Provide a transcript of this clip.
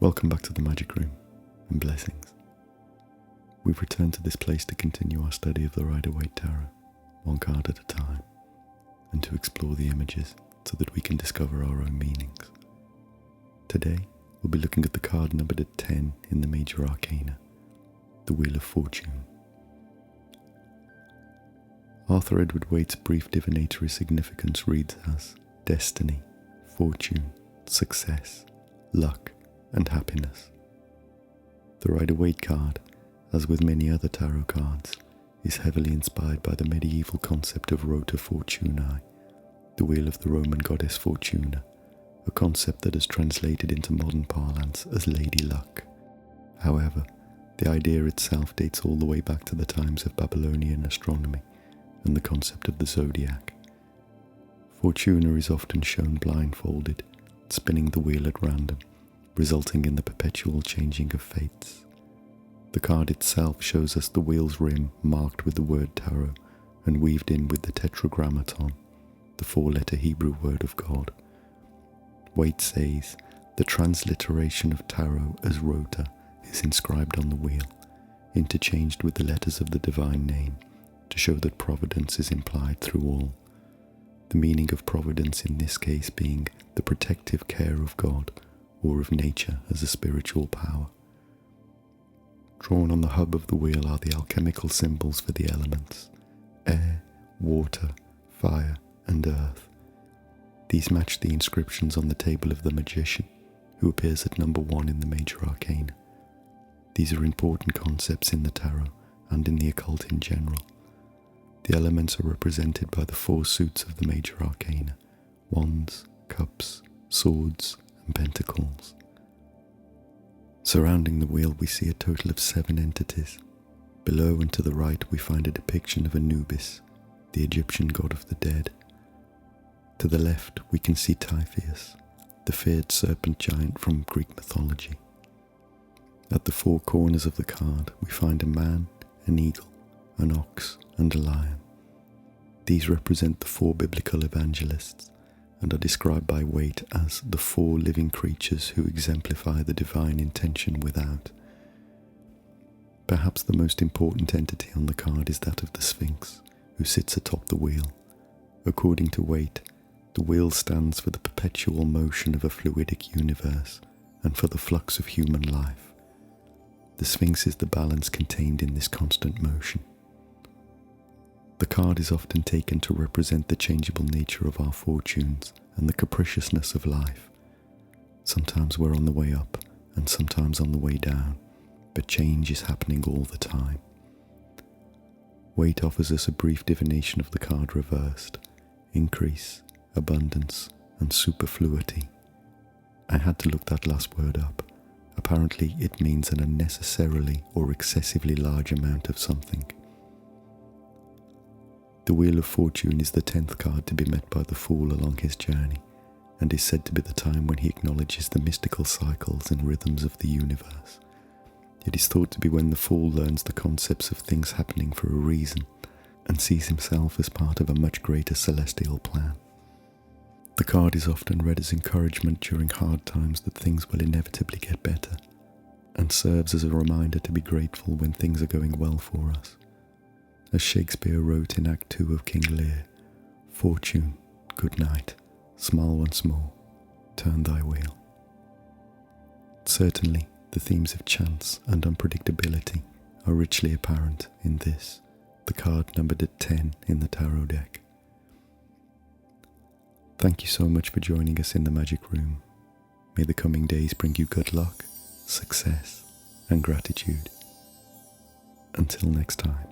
Welcome back to the Magic Room, and blessings. We've returned to this place to continue our study of the Rider-Waite Tarot, one card at a time, and to explore the images so that we can discover our own meanings. Today, we'll be looking at the card numbered at 10 in the Major Arcana, the Wheel of Fortune. Arthur Edward Waite's brief divinatory significance reads as destiny, fortune, success, luck, and happiness. The Rider-Waite card, as with many other tarot cards, is heavily inspired by the medieval concept of Rota Fortunae, the wheel of the Roman goddess Fortuna, a concept that has translated into modern parlance as Lady Luck. However, the idea itself dates all the way back to the times of Babylonian astronomy and the concept of the zodiac. Fortuna is often shown blindfolded, spinning the wheel at random, resulting in the perpetual changing of fates. The card itself shows us the wheel's rim marked with the word tarot and weaved in with the tetragrammaton, the four-letter Hebrew word of God. Waite says the transliteration of tarot as rota is inscribed on the wheel, interchanged with the letters of the divine name to show that providence is implied through all. The meaning of providence in this case being the protective care of God or of nature as a spiritual power. Drawn on the hub of the wheel are the alchemical symbols for the elements: air, water, fire, and earth. These match the inscriptions on the table of the magician, who appears at number 1 in the Major Arcana. These are important concepts in the tarot and in the occult in general. The elements are represented by the 4 suits of the Major Arcana: wands, cups, swords, and pentacles. Surrounding the wheel we see a total of 7 entities. Below and to the right we find a depiction of Anubis, the Egyptian god of the dead. To the left we can see Typhoeus, the feared serpent giant from Greek mythology. At the 4 corners of the card we find a man, an eagle, an ox, and a lion. These represent the 4 biblical evangelists and are described by Waite as the 4 living creatures who exemplify the divine intention without. Perhaps the most important entity on the card is that of the Sphinx, who sits atop the wheel. According to Waite, the wheel stands for the perpetual motion of a fluidic universe and for the flux of human life. The Sphinx is the balance contained in this constant motion. The card is often taken to represent the changeable nature of our fortunes and the capriciousness of life. Sometimes we're on the way up and sometimes on the way down, but change is happening all the time. Waite offers us a brief divination of the card reversed: increase, abundance, and superfluity. I had to look that last word up. Apparently it means an unnecessarily or excessively large amount of something. The Wheel of Fortune is the 10th card to be met by the Fool along his journey, and is said to be the time when he acknowledges the mystical cycles and rhythms of the universe. It is thought to be when the Fool learns the concepts of things happening for a reason, and sees himself as part of a much greater celestial plan. The card is often read as encouragement during hard times that things will inevitably get better, and serves as a reminder to be grateful when things are going well for us. As Shakespeare wrote in Act 2 of King Lear, "Fortune, good night, smile once more, turn thy wheel." Certainly, the themes of chance and unpredictability are richly apparent in this, the card numbered at 10 in the tarot deck. Thank you so much for joining us in the Magic Room. May the coming days bring you good luck, success, and gratitude. Until next time.